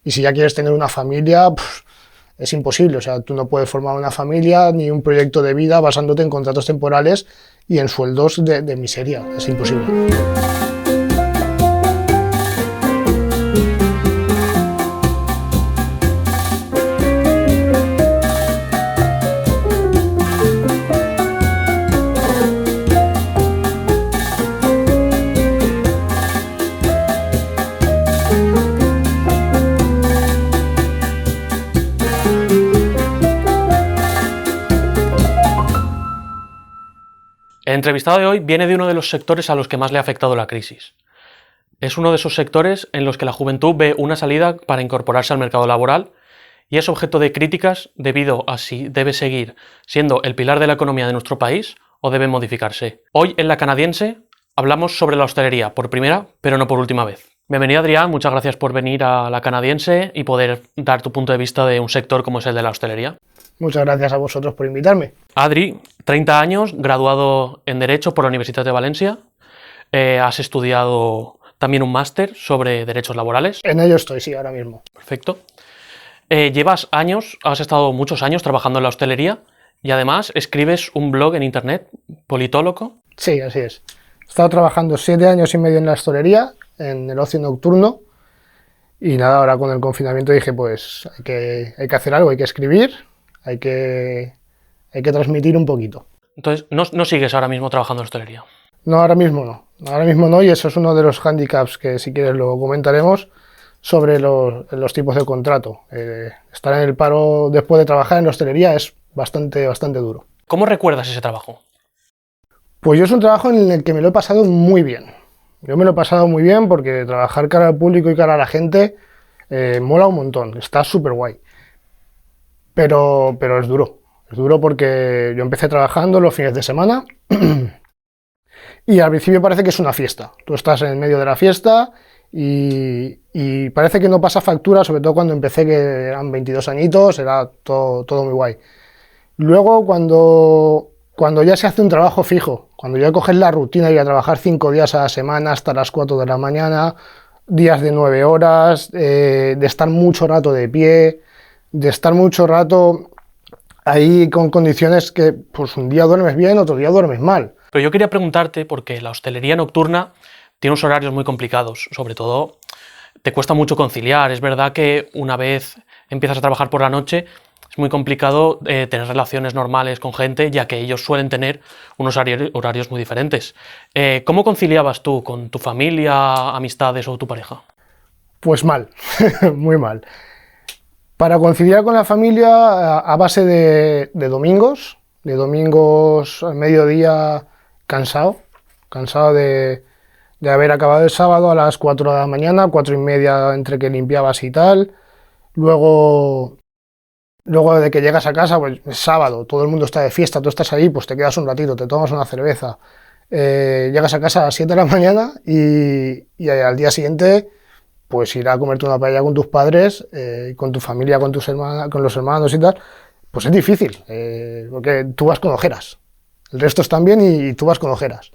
Y si ya quieres tener una familia, es imposible. O sea, tú no puedes formar una familia ni un proyecto de vida basándote en contratos temporales y en sueldos de miseria. Es imposible. El entrevistado de hoy viene de uno de los sectores a los que más le ha afectado la crisis. Es uno de esos sectores en los que la juventud ve una salida para incorporarse al mercado laboral y es objeto de críticas debido a si debe seguir siendo el pilar de la economía de nuestro país o debe modificarse. Hoy en La Canadiense hablamos sobre la hostelería, por primera, pero no por última vez. Bienvenido, Adrián, muchas gracias por venir a La Canadiense y poder dar tu punto de vista de un sector como es el de la hostelería. Muchas gracias a vosotros por invitarme. Adri, 30 años, graduado en Derecho por la Universidad de Valencia. Has estudiado también un máster sobre derechos laborales. En ello estoy, sí, ahora mismo. Perfecto. Has estado muchos años trabajando en la hostelería y además escribes un blog en internet, Politólogo. Sí, así es. He estado trabajando 7 años y medio en la hostelería, en el ocio nocturno, y nada, ahora con el confinamiento dije, pues hay que hacer algo, hay que escribir, hay que transmitir un poquito. Entonces, ¿no sigues ahora mismo trabajando en hostelería? No, ahora mismo no, y eso es uno de los hándicaps que si quieres lo comentaremos sobre los tipos de contrato. Estar en el paro después de trabajar en la hostelería es bastante duro. ¿Cómo recuerdas ese trabajo? Pues yo es un trabajo en el que me lo he pasado muy bien. Yo me lo he pasado muy bien porque trabajar cara al público y cara a la gente mola un montón, está súper guay. Pero es duro. Es duro porque yo empecé trabajando los fines de semana y al principio parece que es una fiesta. Tú estás en medio de la fiesta y parece que no pasa factura, sobre todo cuando empecé, que eran 22 añitos, era todo muy guay. Luego cuando ya se hace un trabajo fijo, cuando ya coges la rutina y a trabajar 5 días a la semana hasta las 4 de la mañana, días de 9 horas, de estar mucho rato de pie, de estar mucho rato ahí con condiciones que pues un día duermes bien, otro día duermes mal. Pero yo quería preguntarte, porque la hostelería nocturna tiene unos horarios muy complicados, sobre todo te cuesta mucho conciliar. Es verdad que una vez empiezas a trabajar por la noche es muy complicado tener relaciones normales con gente, ya que ellos suelen tener unos horarios muy diferentes. ¿Cómo conciliabas tú con tu familia, amistades o tu pareja? Pues mal, muy mal. Para conciliar con la familia a base de domingos al mediodía cansado de haber acabado el sábado a las 4 de la mañana, 4 y media entre que limpiabas y tal. Luego de que llegas a casa, pues es sábado, todo el mundo está de fiesta, tú estás ahí, pues te quedas un ratito, te tomas una cerveza. Llegas a casa a las 7 de la mañana y al día siguiente pues ir a comerte una paella con tus padres, con tu familia, con los hermanos y tal, pues es difícil, porque tú vas con ojeras. El resto están bien y tú vas con ojeras.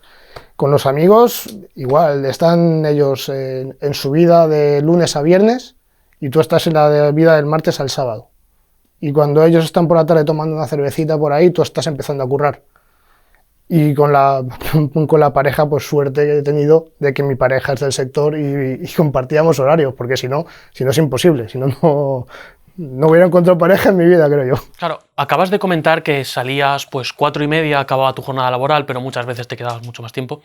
Con los amigos, igual, están ellos en su vida de lunes a viernes y tú estás en la vida del martes al sábado. Y cuando ellos están por la tarde tomando una cervecita por ahí, tú estás empezando a currar. Y con la pareja, pues suerte que he tenido de que mi pareja es del sector y compartíamos horarios, porque si no es imposible, si no hubiera encontrado pareja en mi vida, creo yo. Claro, acabas de comentar que salías pues 4 y media, acababa tu jornada laboral, pero muchas veces te quedabas mucho más tiempo.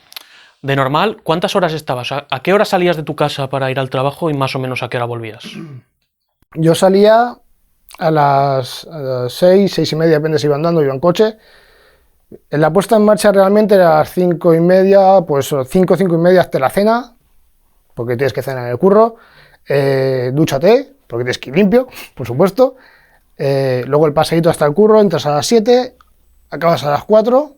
De normal, ¿cuántas horas estabas? ¿A qué hora salías de tu casa para ir al trabajo y más o menos a qué hora volvías? Yo salía a las 6 y media, depende si iba andando o iba en coche. En la puesta en marcha realmente era a las 5 y media, pues 5 y media hasta la cena, porque tienes que cenar en el curro, dúchate, porque tienes que ir limpio, por supuesto, luego el paseíto hasta el curro, entras a las 7, acabas a las 4,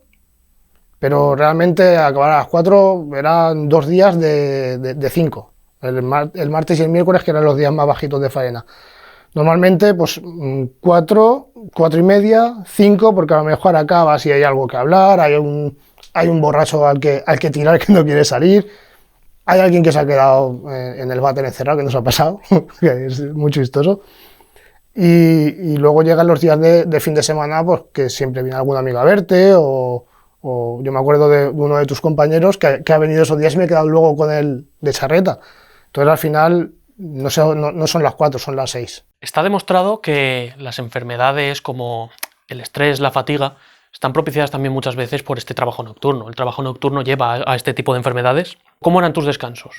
pero realmente acabar a las 4 eran 2 días de 5, el martes y el miércoles, que eran los días más bajitos de faena. Normalmente, pues 4 y media, 5, porque a lo mejor acabas y hay algo que hablar, hay un borracho al que tirar que no quiere salir. Hay alguien que se ha quedado en el váter encerrado, que nos ha pasado, que es muy chistoso. Y luego llegan los días de fin de semana, pues que siempre viene algún amigo a verte, o yo me acuerdo de uno de tus compañeros que ha venido esos días y me he quedado luego con él de charreta. Entonces al final no son las 4, son las 6. Está demostrado que las enfermedades como el estrés, la fatiga, están propiciadas también muchas veces por este trabajo nocturno. El trabajo nocturno lleva a este tipo de enfermedades. ¿Cómo eran tus descansos?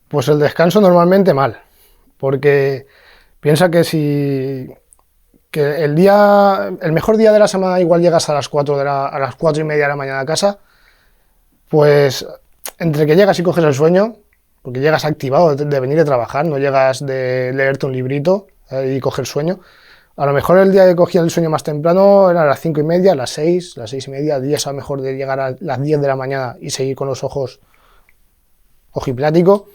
Pues el descanso normalmente mal, porque piensa que el mejor día de la semana igual llegas a las 4:30 de la mañana a casa, pues entre que llegas y coges el sueño, porque llegas activado de venir a trabajar, no llegas de leerte un librito y coger sueño. A lo mejor el día que cogía el sueño más temprano era a las 5:30, las 6:30, días a lo mejor de llegar a las 10 de la mañana y seguir con los ojos ojiplático.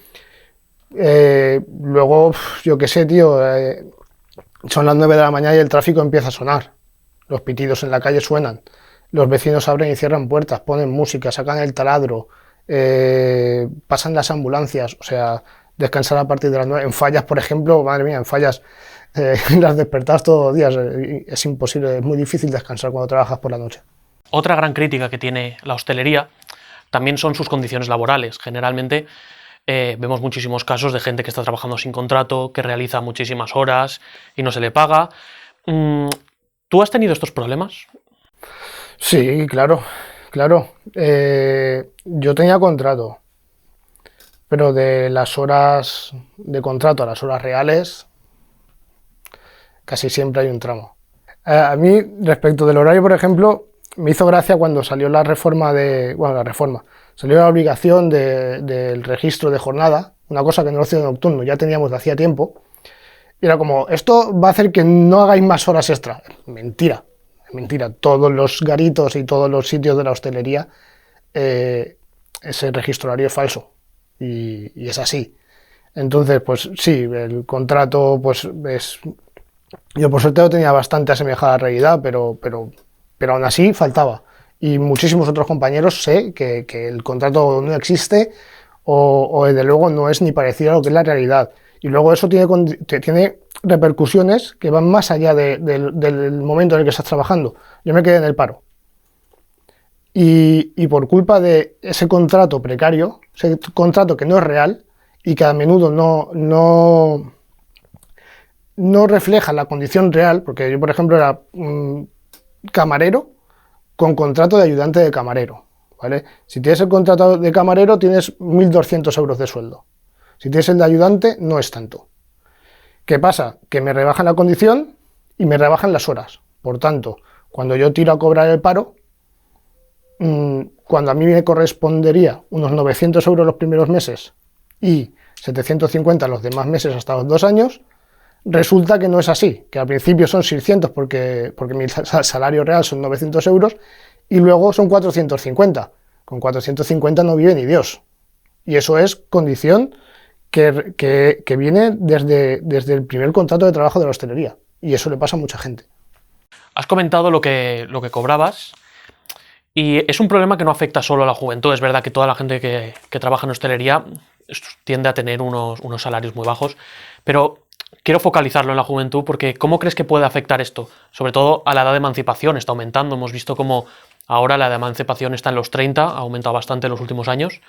Luego, yo qué sé, tío, son las 9 de la mañana y el tráfico empieza a sonar. Los pitidos en la calle suenan. Los vecinos abren y cierran puertas, ponen música, sacan el taladro, pasan las ambulancias. O sea, descansar a partir de las 9. En Fallas, por ejemplo, madre mía, en Fallas las despertas todos los días. Es imposible, es muy difícil descansar cuando trabajas por la noche. Otra gran crítica que tiene la hostelería también son sus condiciones laborales. Generalmente vemos muchísimos casos de gente que está trabajando sin contrato, que realiza muchísimas horas y no se le paga. ¿Tú has tenido estos problemas? Sí, claro. Yo tenía contrato, pero de las horas de contrato a las horas reales, casi siempre hay un tramo. A mí, respecto del horario, por ejemplo, me hizo gracia cuando salió la reforma salió la obligación del registro de jornada, una cosa que en el ocio nocturno ya teníamos de hacía tiempo, y era como, esto va a hacer que no hagáis más horas extra. Mentira, todos los garitos y todos los sitios de la hostelería, ese registro horario es falso, y es así. Entonces, pues sí, el contrato, pues es... Yo por suerte lo tenía bastante asemejada a la realidad, pero aún así faltaba. Y muchísimos otros compañeros sé que el contrato no existe o desde luego no es ni parecido a lo que es la realidad. Y luego eso tiene repercusiones que van más allá del momento en el que estás trabajando. Yo me quedé en el paro. Y por culpa de ese contrato precario, ese contrato que no es real y que a menudo no refleja la condición real, porque yo, por ejemplo, era camarero con contrato de ayudante de camarero, ¿vale? Si tienes el contrato de camarero, tienes 1.200 euros de sueldo. Si tienes el de ayudante, no es tanto. ¿Qué pasa? Que me rebajan la condición y me rebajan las horas. Por tanto, cuando yo tiro a cobrar el paro, cuando a mí me correspondería unos 900 euros los primeros meses y 750 los demás meses hasta los 2 años, resulta que no es así, que al principio son 600 porque mi salario real son 900 euros y luego son 450. Con 450 no vive ni Dios. Y eso es condición que viene desde el primer contrato de trabajo de la hostelería. Y eso le pasa a mucha gente. Has comentado lo que cobrabas y es un problema que no afecta solo a la juventud. Es verdad que toda la gente que trabaja en hostelería tiende a tener unos salarios muy bajos, pero quiero focalizarlo en la juventud porque ¿cómo crees que puede afectar esto? Sobre todo a la edad de emancipación, está aumentando. Hemos visto cómo ahora la edad de emancipación está en los 30, ha aumentado bastante en los últimos años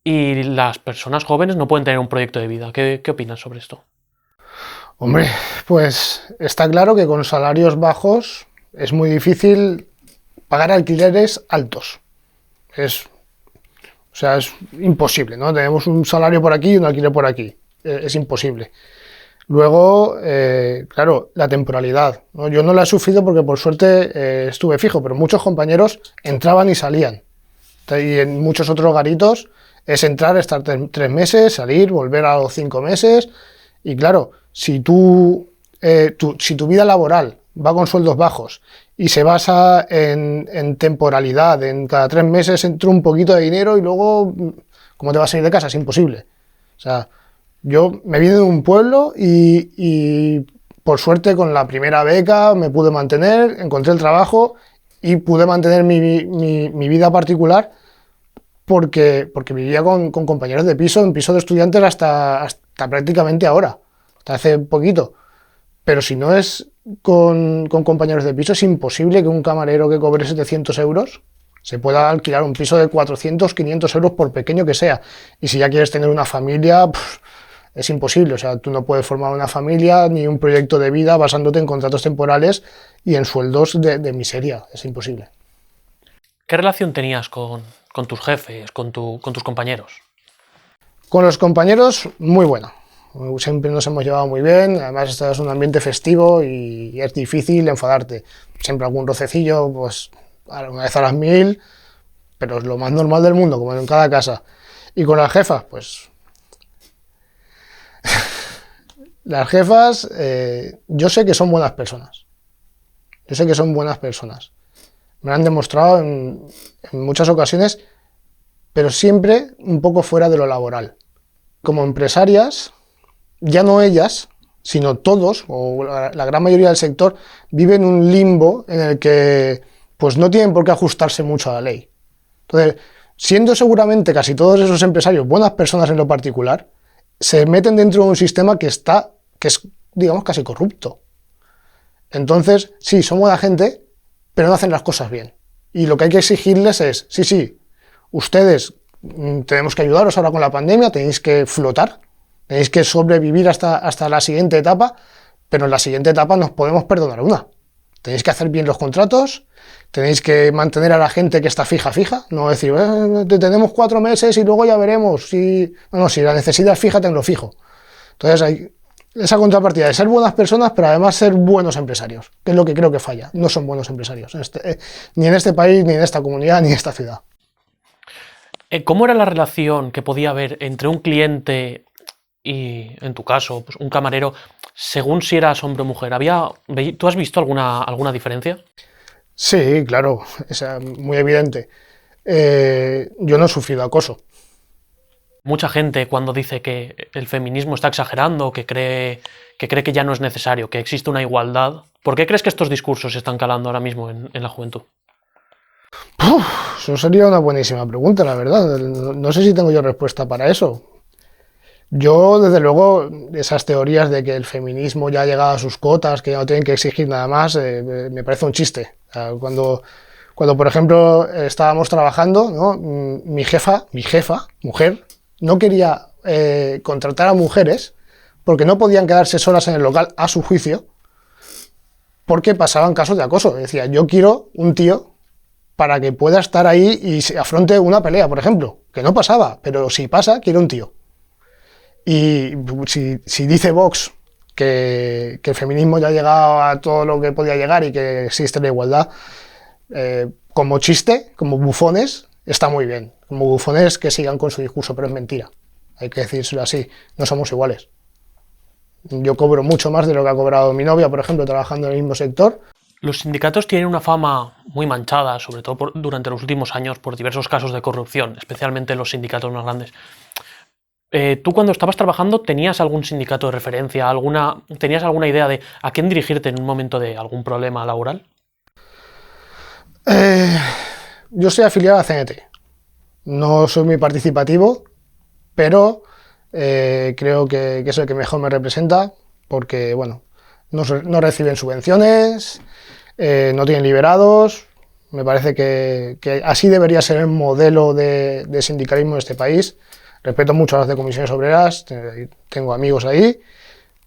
y las personas jóvenes no pueden tener un proyecto de vida. ¿Qué opinas sobre esto? Hombre, pues está claro que con salarios bajos es muy difícil pagar alquileres altos. Es imposible, ¿no? Tenemos un salario por aquí y un alquiler por aquí. Es imposible. Luego, claro, la temporalidad, ¿no? Yo no la he sufrido porque por suerte estuve fijo, pero muchos compañeros entraban y salían. Y en muchos otros garitos es entrar, estar 3 meses, salir, volver a los 5 meses. Y claro, si tu vida laboral va con sueldos bajos y se basa en temporalidad, en cada 3 meses entro un poquito de dinero y luego, ¿cómo te vas a ir de casa? Es imposible. O sea, yo me vine de un pueblo y por suerte con la primera beca me pude mantener, encontré el trabajo y pude mantener mi vida particular porque vivía con compañeros de piso, en piso de estudiantes hasta prácticamente ahora, hasta hace poquito. Pero si no es con compañeros de piso, es imposible que un camarero que cobre 700 euros se pueda alquilar un piso de 400, 500 euros por pequeño que sea. Y si ya quieres tener una familia, es imposible. O sea, tú no puedes formar una familia ni un proyecto de vida basándote en contratos temporales y en sueldos de miseria. Es imposible. ¿Qué relación tenías con tus jefes, con tus compañeros? Con los compañeros, muy buena. Siempre nos hemos llevado muy bien, además este es un ambiente festivo y es difícil enfadarte. Siempre algún rocecillo, pues una vez a las 1000, pero es lo más normal del mundo, como en cada casa. Y con las jefas, pues... las jefas, yo sé que son buenas personas. Yo sé que son buenas personas. Me lo han demostrado en muchas ocasiones, pero siempre un poco fuera de lo laboral. Como empresarias, ya no ellas, sino todos, o la gran mayoría del sector, viven un limbo en el que pues no tienen por qué ajustarse mucho a la ley. Entonces, siendo seguramente casi todos esos empresarios buenas personas en lo particular, se meten dentro de un sistema que es, digamos, casi corrupto. Entonces, sí, son buena gente, pero no hacen las cosas bien. Y lo que hay que exigirles es, sí, ustedes tenemos que ayudaros ahora con la pandemia, tenéis que flotar, tenéis que sobrevivir hasta la siguiente etapa, pero en la siguiente etapa nos podemos perdonar una. Tenéis que hacer bien los contratos, tenéis que mantener a la gente que está fija, no decir, te tenemos 4 meses y luego ya veremos. Si la necesidad es fija, tenlo fijo. Entonces hay esa contrapartida de ser buenas personas, pero además ser buenos empresarios, que es lo que creo que falla. No son buenos empresarios, ni en este país, ni en esta comunidad, ni en esta ciudad. ¿Cómo era la relación que podía haber entre un cliente y, en tu caso, pues un camarero, según si eras hombre o mujer? ¿Tú has visto alguna diferencia? Sí, claro, es muy evidente. Yo no he sufrido acoso. Mucha gente cuando dice que el feminismo está exagerando, que cree que ya no es necesario, que existe una igualdad, ¿por qué crees que estos discursos están calando ahora mismo en la juventud? Eso sería una buenísima pregunta, la verdad. No sé si tengo yo respuesta para eso. Yo, desde luego, esas teorías de que el feminismo ya ha llegado a sus cotas, que ya no tienen que exigir nada más, me parece un chiste. O sea, cuando, por ejemplo, estábamos trabajando, ¿no? Mi jefa, mujer, no quería contratar a mujeres porque no podían quedarse solas en el local, a su juicio, porque pasaban casos de acoso. Decía, yo quiero un tío para que pueda estar ahí y se afronte una pelea, por ejemplo, que no pasaba, pero si pasa, quiero un tío. Y si dice Vox que el feminismo ya ha llegado a todo lo que podía llegar y que existe la igualdad, como chiste, como bufones, está muy bien. Como bufones que sigan con su discurso, pero es mentira. Hay que decírselo así, no somos iguales. Yo cobro mucho más de lo que ha cobrado mi novia, por ejemplo, trabajando en el mismo sector. Los sindicatos tienen una fama muy manchada, sobre todo durante los últimos años, por diversos casos de corrupción, especialmente los sindicatos más grandes. ¿Tú cuando estabas trabajando tenías algún sindicato de referencia, tenías alguna idea de a quién dirigirte en un momento de algún problema laboral? Yo soy afiliado a CNT. No soy muy participativo, pero creo que es el que mejor me representa, porque bueno, no reciben subvenciones, no tienen liberados. Me parece que así debería ser el modelo de sindicalismo de este país. Respeto mucho a las de comisiones obreras, tengo amigos ahí,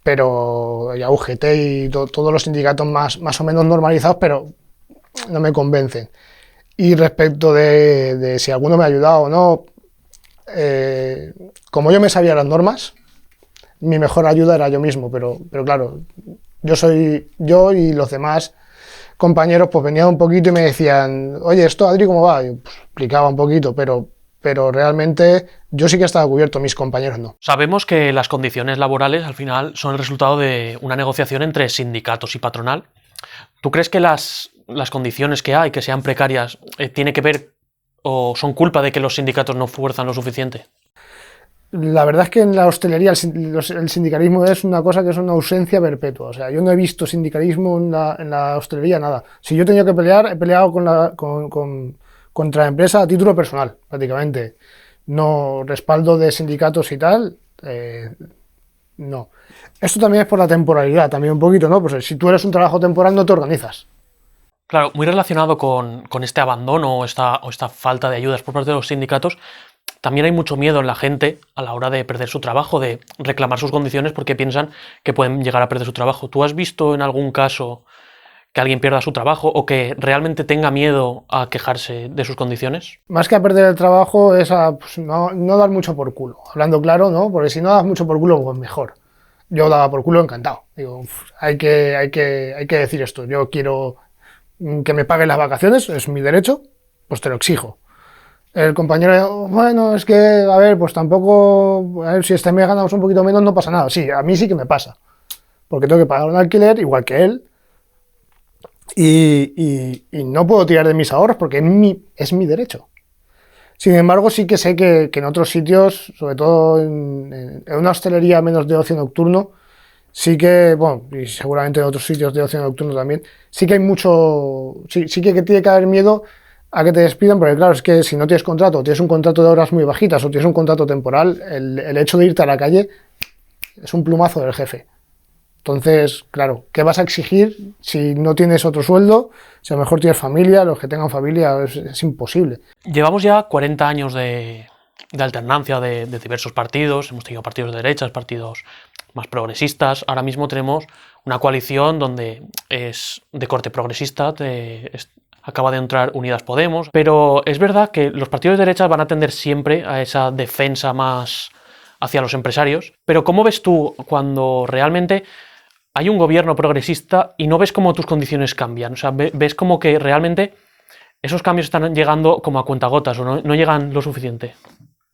pero y a UGT y todos los sindicatos más o menos normalizados, pero no me convencen. Y respecto de si alguno me ha ayudado o no, como yo me sabía las normas, mi mejor ayuda era yo mismo, pero claro, yo y los demás compañeros pues venían un poquito y me decían, oye, esto Adri, ¿cómo va? Y pues, explicaba un poquito, pero realmente yo sí que estaba cubierto, mis compañeros no. Sabemos que las condiciones laborales al final son el resultado de una negociación entre sindicatos y patronal. ¿Tú crees que las condiciones que hay, que sean precarias, tiene que ver o son culpa de que los sindicatos no fuerzan lo suficiente? La verdad es que en la hostelería el sindicalismo es una cosa que es una ausencia perpetua. O sea, yo no he visto sindicalismo en la hostelería, nada. Si yo he tenido que pelear, he peleado con contra la empresa a título personal, prácticamente. No respaldo de sindicatos y tal, no. Esto también es por la temporalidad, también un poquito, ¿no? Pues si tú eres un trabajo temporal no te organizas. Claro, muy relacionado con este abandono o esta falta de ayudas por parte de los sindicatos, también hay mucho miedo en la gente a la hora de perder su trabajo, de reclamar sus condiciones porque piensan que pueden llegar a perder su trabajo. ¿Tú has visto en algún caso que alguien pierda su trabajo o que realmente tenga miedo a quejarse de sus condiciones? Más que a perder el trabajo es a pues, no dar mucho por culo. Hablando claro, ¿no? Porque si no das mucho por culo, pues mejor. Yo daba por culo encantado. Digo, hay que decir esto. Yo quiero que me paguen las vacaciones, es mi derecho, pues te lo exijo. El compañero, bueno, es que, a ver, pues tampoco, a ver, si este mes ganamos un poquito menos no pasa nada. Sí, a mí sí que me pasa, porque tengo que pagar un alquiler igual que él y no puedo tirar de mis ahorros porque es mi derecho. Sin embargo, sí que sé que en otros sitios, sobre todo en una hostelería menos de ocio nocturno, sí que, bueno, y seguramente en otros sitios de ocio nocturno también, sí que hay mucho, sí que tiene que haber miedo a que te despidan, porque claro, es que si no tienes contrato, tienes un contrato de horas muy bajitas o tienes un contrato temporal, el hecho de irte a la calle es un plumazo del jefe. Entonces, claro, ¿qué vas a exigir si no tienes otro sueldo? Si a lo mejor tienes familia, los que tengan familia, es imposible. Llevamos ya 40 años de alternancia de diversos partidos, hemos tenido partidos de derechas, partidos más progresistas, ahora mismo tenemos una coalición donde es de corte progresista, acaba de entrar Unidas Podemos, pero es verdad que los partidos de derechas van a tender siempre a esa defensa más hacia los empresarios, pero ¿cómo ves tú cuando realmente hay un gobierno progresista y no ves cómo tus condiciones cambian? O sea, ves como que realmente esos cambios están llegando como a cuentagotas o no llegan lo suficiente.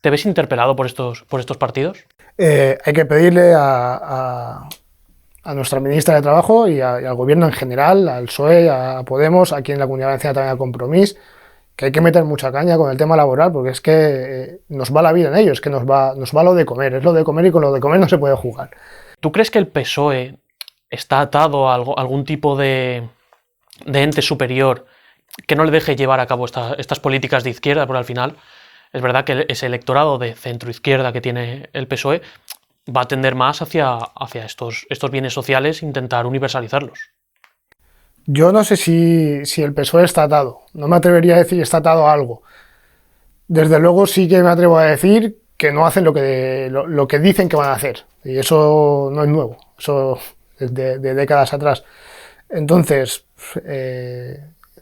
¿Te ves interpelado por estos partidos? Hay que pedirle a nuestra ministra de Trabajo y al gobierno en general, al PSOE, a Podemos, aquí en la Comunidad Valenciana también a Compromís, que hay que meter mucha caña con el tema laboral, porque es que nos va la vida en ello, es que nos va lo de comer, es lo de comer y con lo de comer no se puede jugar. ¿Tú crees que el PSOE está atado a algún tipo de ente superior que no le deje llevar a cabo estas políticas de izquierda? Porque al final es verdad que ese electorado de centro-izquierda que tiene el PSOE va a tender más hacia estos bienes sociales e intentar universalizarlos. Yo no sé si el PSOE está atado, no me atrevería a decir está atado a algo. Desde luego sí que me atrevo a decir que no hacen lo que dicen que van a hacer, y eso no es nuevo, eso es de décadas atrás. Entonces,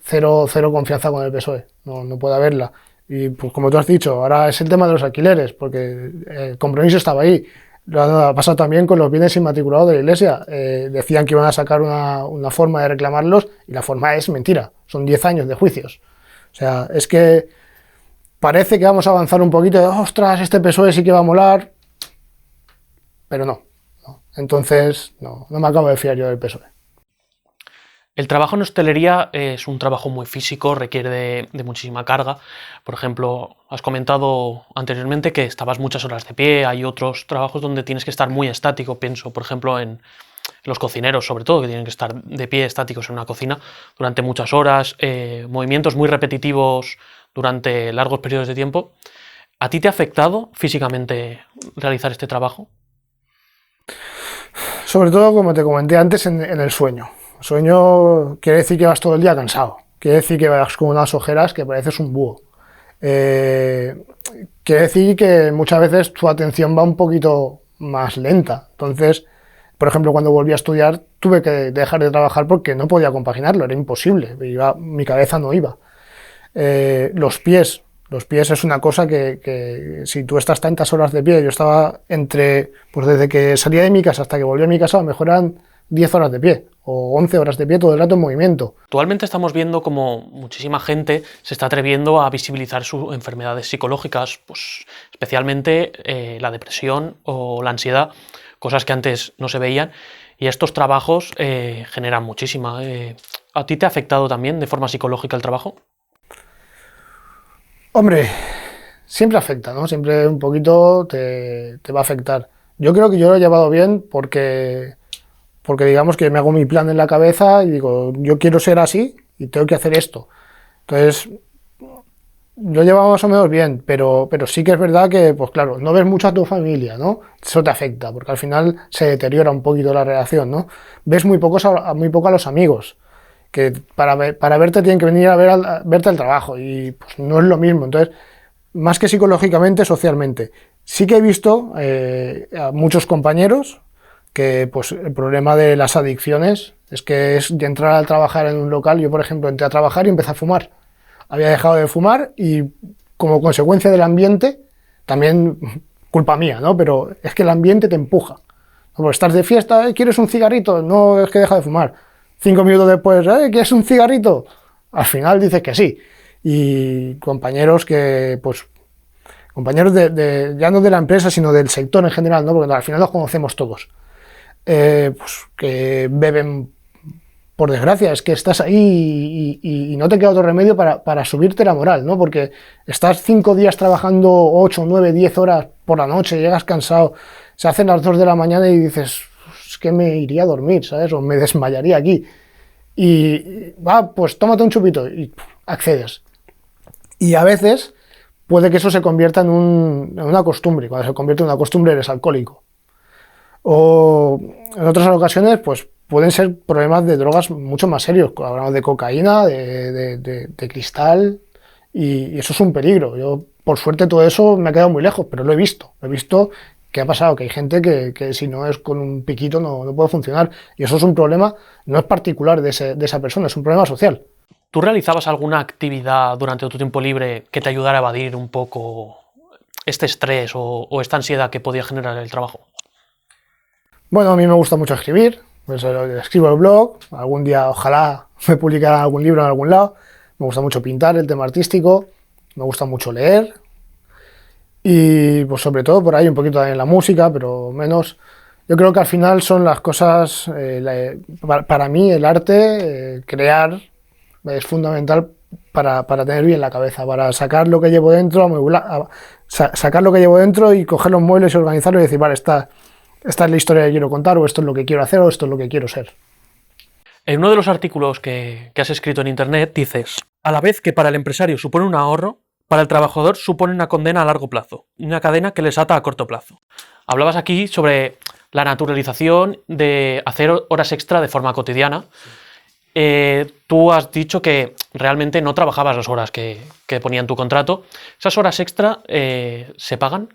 cero confianza con el PSOE, no puede haberla. Y pues como tú has dicho, ahora es el tema de los alquileres, porque el compromiso estaba ahí. Lo ha pasado también con los bienes inmatriculados de la Iglesia. Decían que iban a sacar una forma de reclamarlos y la forma es mentira. Son 10 años de juicios. O sea, es que parece que vamos a avanzar un poquito de ostras, este PSOE sí que va a molar, pero no. Entonces, no me acabo de fiar yo del PSOE. El trabajo en hostelería es un trabajo muy físico, requiere de muchísima carga. Por ejemplo, has comentado anteriormente que estabas muchas horas de pie, hay otros trabajos donde tienes que estar muy estático, pienso, por ejemplo, en los cocineros, sobre todo, que tienen que estar de pie estáticos en una cocina durante muchas horas, movimientos muy repetitivos durante largos periodos de tiempo. ¿A ti te ha afectado físicamente realizar este trabajo? Sobre todo, como te comenté antes, en el sueño. Sueño quiere decir que vas todo el día cansado, quiere decir que vas con unas ojeras que pareces un búho. Quiere decir que muchas veces tu atención va un poquito más lenta. Entonces, por ejemplo, cuando volví a estudiar tuve que dejar de trabajar porque no podía compaginarlo, era imposible, mi cabeza no iba. Los pies es una cosa que si tú estás tantas horas de pie, yo estaba pues desde que salía de mi casa hasta que volví a mi casa, a lo mejor eran 10 horas de pie o 11 horas de pie todo el rato en movimiento. Actualmente estamos viendo como muchísima gente se está atreviendo a visibilizar sus enfermedades psicológicas, pues especialmente la depresión o la ansiedad, cosas que antes no se veían, y estos trabajos generan muchísima. ¿A ti te ha afectado también de forma psicológica el trabajo? Hombre, siempre afecta, ¿no? Siempre un poquito te va a afectar. Yo creo que yo lo he llevado bien porque digamos que me hago mi plan en la cabeza y digo, yo quiero ser así y tengo que hacer esto. Entonces, lo llevamos más o menos bien, pero sí que es verdad que, pues claro, no ves mucho a tu familia, ¿no? Eso te afecta, porque al final se deteriora un poquito la relación, ¿no? Ves muy poco a los amigos, que para verte tienen que venir a verte al trabajo, y pues no es lo mismo. Entonces, más que psicológicamente, socialmente. Sí que he visto a muchos compañeros que pues el problema de las adicciones es que es de entrar a trabajar en un local. Yo, por ejemplo, entré a trabajar y empecé a fumar. Había dejado de fumar y como consecuencia del ambiente, también culpa mía, ¿no? Pero es que el ambiente te empuja. Porque estás de fiesta, ¿quieres un cigarrito? No, es que deja de fumar. 5 minutos después, ¿quieres un cigarrito? Al final dices que sí. Y compañeros que, pues, compañeros ya no de la empresa, sino del sector en general, ¿no? Porque al final los conocemos todos. Pues que beben, por desgracia, es que estás ahí y no te queda otro remedio para subirte la moral, ¿no? Porque estás 5 días trabajando 8, 9, 10 horas por la noche, llegas cansado, se hacen las 2 de la mañana y dices, es que me iría a dormir, ¿sabes? O me desmayaría aquí. Y va, pues tómate un chupito y accedes. Y a veces puede que eso se convierta en una costumbre. Cuando se convierte en una costumbre eres alcohólico. O en otras ocasiones, pues pueden ser problemas de drogas mucho más serios. Hablamos de cocaína, de cristal, y eso es un peligro. Yo, por suerte, todo eso me ha quedado muy lejos, pero lo he visto. Lo he visto que ha pasado, que hay gente que si no es con un piquito no puede funcionar. Y eso es un problema, no es particular de esa persona, es un problema social. ¿Tú realizabas alguna actividad durante tu tiempo libre que te ayudara a evadir un poco este estrés o esta ansiedad que podía generar el trabajo? Bueno, a mí me gusta mucho escribir, pues escribo el blog, algún día ojalá me publicara algún libro en algún lado, me gusta mucho pintar, el tema artístico, me gusta mucho leer y pues sobre todo por ahí un poquito también la música, pero menos. Yo creo que al final son las cosas, para mí el arte, crear, es fundamental para tener bien la cabeza, para sacar lo que llevo dentro, sacar lo que llevo dentro y coger los muebles y organizarlo y decir, vale, esta es la historia que quiero contar, o esto es lo que quiero hacer, o esto es lo que quiero ser. En uno de los artículos que has escrito en internet dices, a la vez que para el empresario supone un ahorro, para el trabajador supone una condena a largo plazo, una cadena que les ata a corto plazo. Hablabas aquí sobre la naturalización de hacer horas extra de forma cotidiana. Tú has dicho que realmente no trabajabas las horas que ponía en tu contrato. ¿Esas horas extra se pagan?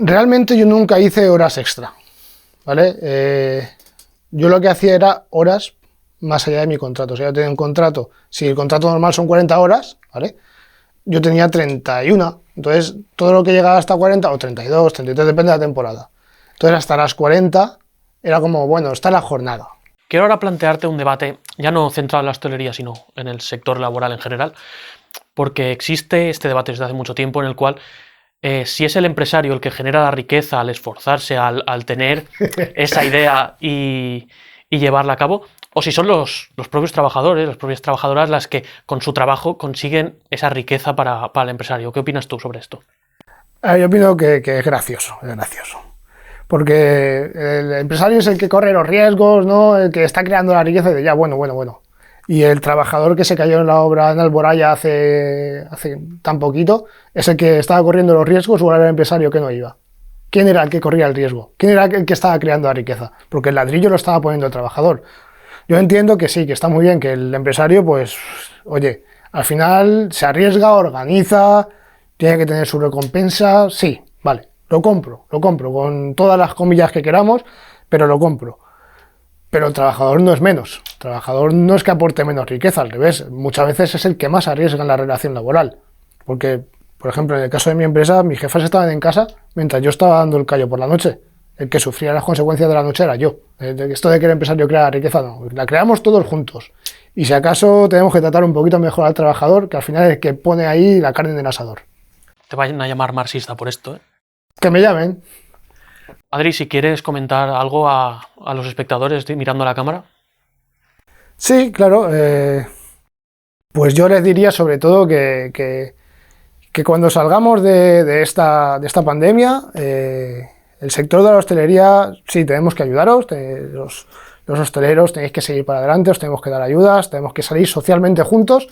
Realmente yo nunca hice horas extra, ¿vale? Yo lo que hacía era horas más allá de mi contrato. O sea, yo tenía un contrato, si el contrato normal son 40 horas, ¿vale? Yo tenía 31, entonces todo lo que llegaba hasta 40, o 32, 33, depende de la temporada. Entonces hasta las 40 era como, bueno, está la jornada. Quiero ahora plantearte un debate, ya no centrado en la hostelería, sino en el sector laboral en general, porque existe este debate desde hace mucho tiempo en el cual si es el empresario el que genera la riqueza al esforzarse, al tener esa idea y llevarla a cabo, o si son los propios trabajadores, las propias trabajadoras las que con su trabajo consiguen esa riqueza para el empresario. ¿Qué opinas tú sobre esto? Yo opino que es gracioso, porque el empresario es el que corre los riesgos, ¿no? El que está creando la riqueza de ya, bueno. Y el trabajador que se cayó en la obra en Alboraya hace tan poquito es el que estaba corriendo los riesgos o era el empresario que no iba. ¿Quién era el que corría el riesgo? ¿Quién era el que estaba creando la riqueza? Porque el ladrillo lo estaba poniendo el trabajador. Yo entiendo que sí, que está muy bien que el empresario, pues, oye, al final se arriesga, organiza, tiene que tener su recompensa, sí, vale, lo compro, con todas las comillas que queramos, pero lo compro. Pero el trabajador no es menos. El trabajador no es que aporte menos riqueza, al revés. Muchas veces es el que más arriesga en la relación laboral. Porque, por ejemplo, en el caso de mi empresa, mis jefas estaban en casa mientras yo estaba dando el callo por la noche. El que sufría las consecuencias de la noche era yo. Esto de que el empresario crea la riqueza, no. La creamos todos juntos. Y si acaso tenemos que tratar un poquito mejor al trabajador, que al final es el que pone ahí la carne en el asador. Te vayan a llamar marxista por esto, ¿eh? Que me llamen. Adri, si quieres comentar algo a los espectadores mirando a la cámara. Sí, claro. Pues yo les diría sobre todo que cuando salgamos de esta pandemia, el sector de la hostelería, sí, tenemos que ayudaros. Los hosteleros tenéis que seguir para adelante, os tenemos que dar ayudas, tenemos que salir socialmente juntos,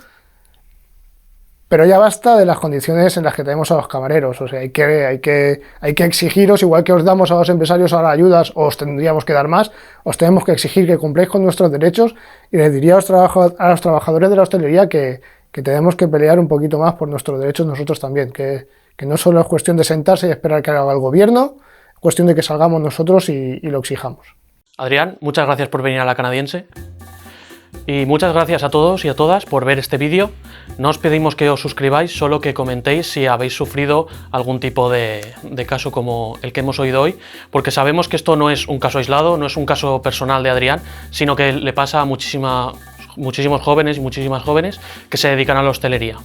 pero ya basta de las condiciones en las que tenemos a los camareros. O sea, hay que exigiros, igual que os damos a los empresarios ahora ayudas, o os tendríamos que dar más, os tenemos que exigir que cumpláis con nuestros derechos, y les diría a los trabajadores de la hostelería que tenemos que pelear un poquito más por nuestros derechos nosotros también, que no solo es cuestión de sentarse y esperar que haga el gobierno, es cuestión de que salgamos nosotros y lo exijamos. Adrián, muchas gracias por venir a La Canadiense. Y muchas gracias a todos y a todas por ver este vídeo. No os pedimos que os suscribáis, solo que comentéis si habéis sufrido algún tipo de caso como el que hemos oído hoy, porque sabemos que esto no es un caso aislado, no es un caso personal de Adrián, sino que le pasa a muchísimos jóvenes y muchísimas jóvenes que se dedican a la hostelería.